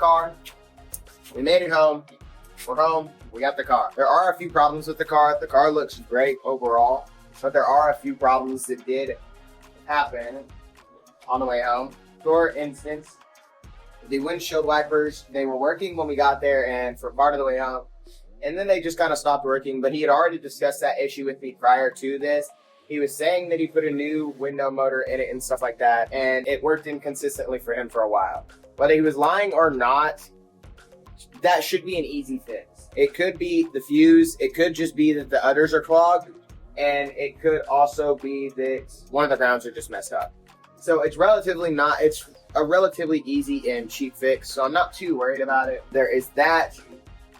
car. We made it home. We're home. We got the car. There are a few problems with the car. The car looks great overall, but there are a few problems that did happen on the way home. For instance, the windshield wipers, they were working when we got there and for part of the way home. And then they just kind of stopped working, but he had already discussed that issue with me prior to this. He was saying that he put a new window motor in it and stuff like that, and it worked inconsistently for him for a while. Whether he was lying or not, that should be an easy fix. It could be the fuse, it could just be that the udders are clogged, and it could also be that one of the grounds are just messed up. So it's a relatively easy and cheap fix, so I'm not too worried about it. There is that,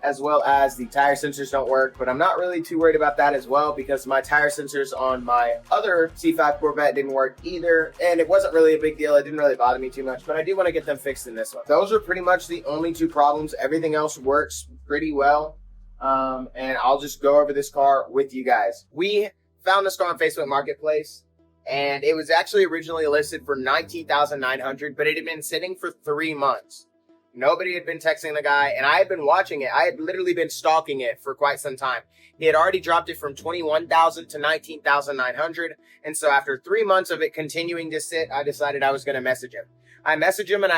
as well as the tire sensors don't work, but I'm not really too worried about that as well because my tire sensors on my other C5 Corvette didn't work either, and it wasn't really a big deal. It didn't really bother me too much, but I do want to get them fixed in this one. Those are pretty much the only two problems. Everything else works pretty well, and I'll just go over this car with you guys. We found this car on Facebook Marketplace, and it was actually originally listed for $19,900, but it had been sitting for 3 months. Nobody had been texting the guy, and I had been watching it. I had literally been stalking it for quite some time. He had already dropped it from $21,000 to $19,900, and so after 3 months of it continuing to sit, I decided I was going to message him. I messaged him, and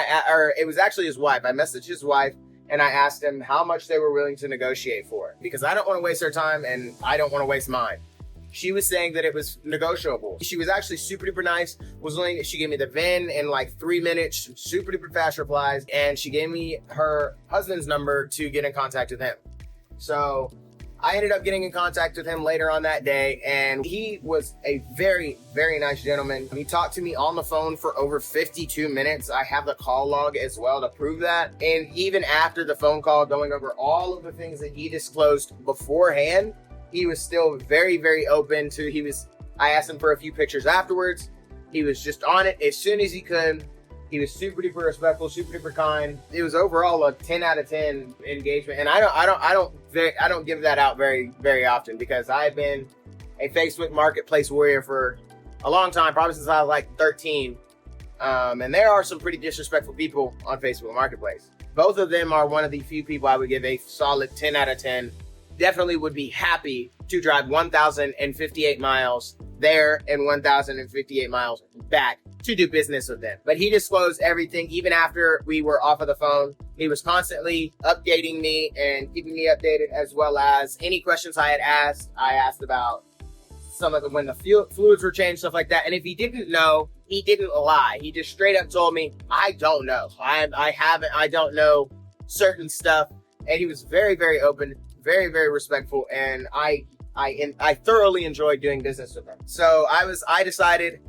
it was actually his wife. I messaged his wife, and I asked him how much they were willing to negotiate for it, because I don't want to waste their time, and I don't want to waste mine. She was saying that it was negotiable. She was actually super duper nice. She gave me the VIN in like 3 minutes, super duper fast replies, and she gave me her husband's number to get in contact with him. So I ended up getting in contact with him later on that day, and he was a very, very nice gentleman. He talked to me on the phone for over 52 minutes. I have the call log as well to prove that. And even after the phone call, going over all of the things that he disclosed beforehand, he was still very, very open to, I asked him for a few pictures afterwards. He was just on it as soon as he could. He was super duper respectful, super duper kind. It was overall a 10 out of 10 engagement. And I don't give that out very, very often because I've been a Facebook Marketplace warrior for a long time, probably since I was like 13. And there are some pretty disrespectful people on Facebook Marketplace. Both of them are one of the few people I would give a solid 10 out of 10. Definitely would be happy to drive 1,058 miles there and 1,058 miles back to do business with them. But he disclosed everything even after we were off of the phone. He was constantly updating me and keeping me updated, as well as any questions I had asked. I asked about some of when the fluids were changed, stuff like that. And if he didn't know, he didn't lie. He just straight up told me, I don't know. I don't know certain stuff. And he was very, very open, very, very respectful, and I thoroughly enjoyed doing business with him. So I decided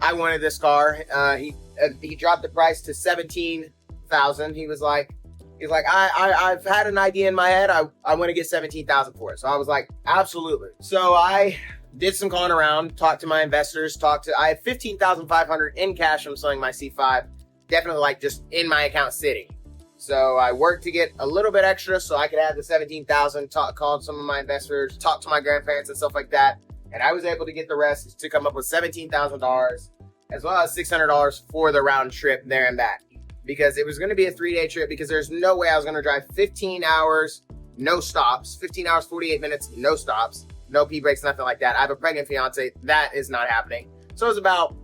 I wanted this car. He dropped the price to $17,000. He's like, I've had an idea in my head. I want to get $17,000 for it. So I was like, absolutely. So I did some calling around, talked to my investors, I had $15,500 in cash from selling my C5, definitely like just in my account sitting. So I worked to get a little bit extra so I could add the $17,000, called some of my investors, talked to my grandparents and stuff like that. And I was able to get the rest to come up with $17,000, as well as $600 for the round trip there and back. Because it was going to be a 3-day trip, because there's no way I was going to drive 15 hours, no stops, 15 hours, 48 minutes, no stops, no pee breaks, nothing like that. I have a pregnant fiance. That is not happening. So it was about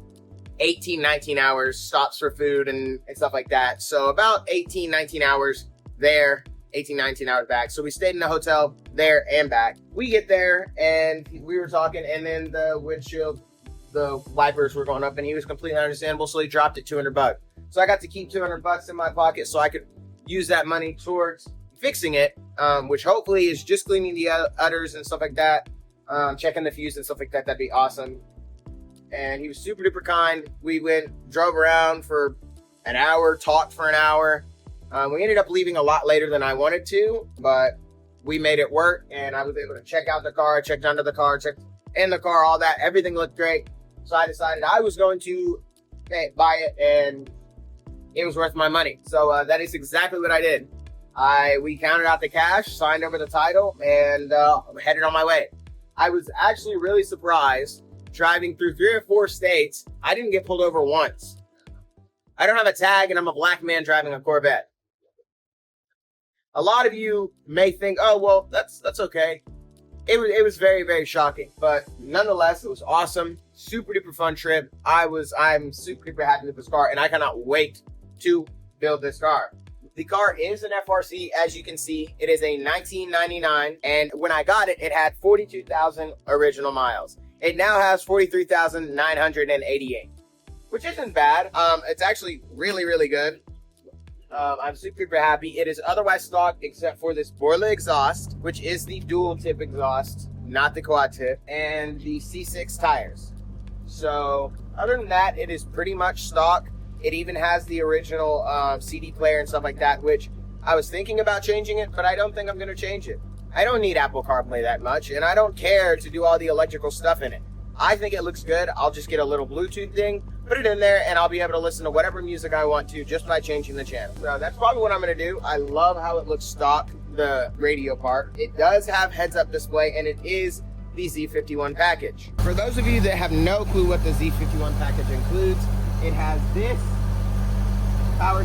18, 19 hours, stops for food and stuff like that. So about 18, 19 hours there, 18, 19 hours back. So we stayed in the hotel there and back. We get there and we were talking, and then the windshield, the wipers were going up, and he was completely understandable. So he dropped it $200. So I got to keep $200 in my pocket so I could use that money towards fixing it, which hopefully is just cleaning the udders and stuff like that, checking the fuse and stuff like that. That'd be awesome. And he was super duper kind. We drove around for an hour, talked for an hour. We ended up leaving a lot later than I wanted to, but we made it work, and I was able to check out the car, checked under the car, checked in the car, all that. Everything looked great. So I decided I was going to buy it, and it was worth my money. So that is exactly what I did. We counted out the cash, signed over the title, and headed on my way. I was actually really surprised. Driving through 3 or 4 states, I didn't get pulled over once. I don't have a tag, and I'm a black man driving a Corvette. A lot of you may think, oh, well, that's okay. It was very, very shocking, but nonetheless, it was awesome. Super duper fun trip. I'm super duper happy with this car, and I cannot wait to build this car. The car is an FRC, as you can see. It is a 1999, and when I got it, it had 42,000 original miles. It now has 43,988, which isn't bad. It's actually really, really good. I'm super happy. It is otherwise stock except for this Borla exhaust, which is the dual tip exhaust, not the quad tip, and the C6 tires. So other than that, it is pretty much stock. It even has the original CD player and stuff like that, which I was thinking about changing it, but I don't think I'm going to change it. I don't need Apple CarPlay that much, and I don't care to do all the electrical stuff in it. I think it looks good. I'll just get a little Bluetooth thing, put it in there, and I'll be able to listen to whatever music I want to just by changing the channel. So that's probably what I'm going to do. I love how it looks stock, the radio part. It does have heads-up display, and it is the Z51 package. For those of you that have no clue what the Z51 package includes, it has this power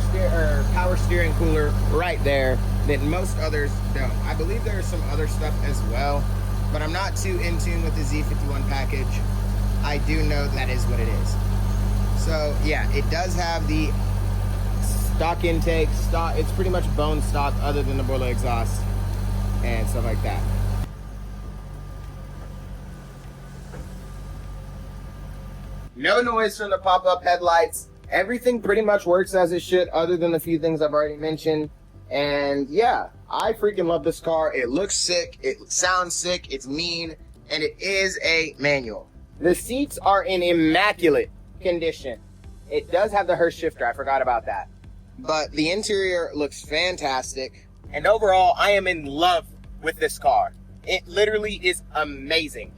steering cooler right there that most others don't. I believe there's some other stuff as well, but I'm not too in tune with the Z51 package. I do know that is what it is. So yeah, it does have the stock intake. It's pretty much bone stock other than the Borla exhaust and stuff like that. No noise from the pop-up headlights. Everything pretty much works as it should, other than the few things I've already mentioned. And yeah, I freaking love this car. It looks sick, it sounds sick, it's mean, and it is a manual. The seats are in immaculate condition. It does have the Hurst shifter, I forgot about that. But the interior looks fantastic. And overall, I am in love with this car. It literally is amazing.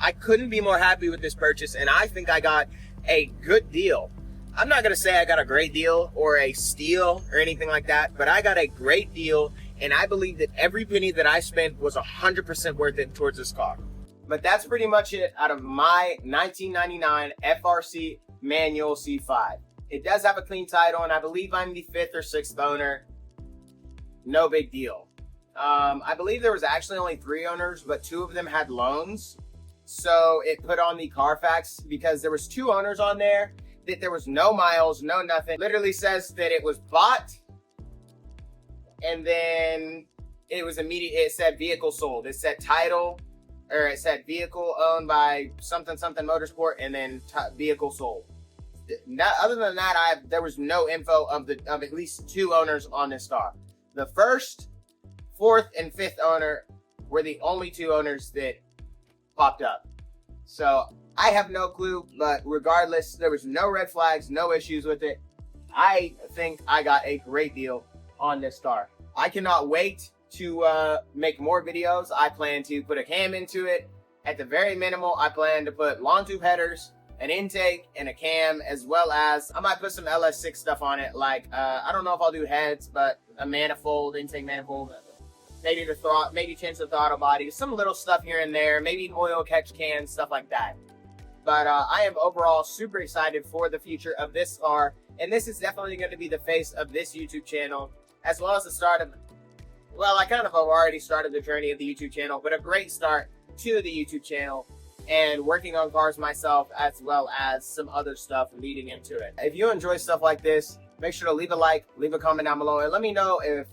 I couldn't be more happy with this purchase, and I think I got a good deal. I'm not going to say I got a great deal or a steal or anything like that, but I got a great deal, and I believe that every penny that I spent was 100% worth it towards this car. But that's pretty much it out of my 1999 FRC Manual C5. It does have a clean title, and I believe I'm the 5th or 6th owner. No big deal. I believe there was actually only 3 owners, but 2 of them had loans. So it put on the Carfax because there was 2 owners on there, that there was no miles, no nothing. Literally says that it was bought, and then it was immediate. It said vehicle sold. It said title, or it said vehicle owned by something motorsport, and then vehicle sold. Other than that, there was no info of at least 2 owners on this car. The 1st, 4th, and 5th owner were the only 2 owners that popped up. So I have no clue, but regardless, there was no red flags, no issues with it. I think I got a great deal on this car. I cannot wait to make more videos. I plan to put a cam into it. At the very minimal, I plan to put long tube headers, an intake, and a cam, as well as I might put some LS6 stuff on it. Like I don't know if I'll do heads, but a manifold, intake manifold. Maybe maybe change the throttle body, some little stuff here and there, maybe oil catch cans, stuff like that. But I am overall super excited for the future of this car, and this is definitely going to be the face of this YouTube channel, as well as the start of, well, I kind of have already started the journey of the YouTube channel, but a great start to the YouTube channel and working on cars myself, as well as some other stuff leading into it. If you enjoy stuff like this, make sure to leave a like, leave a comment down below, and let me know if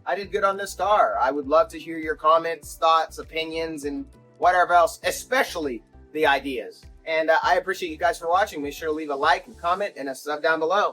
I did good on this car. I would love to hear your comments, thoughts, opinions, and whatever else, especially the ideas. And I appreciate you guys for watching. Make sure to leave a like, comment, and a sub down below.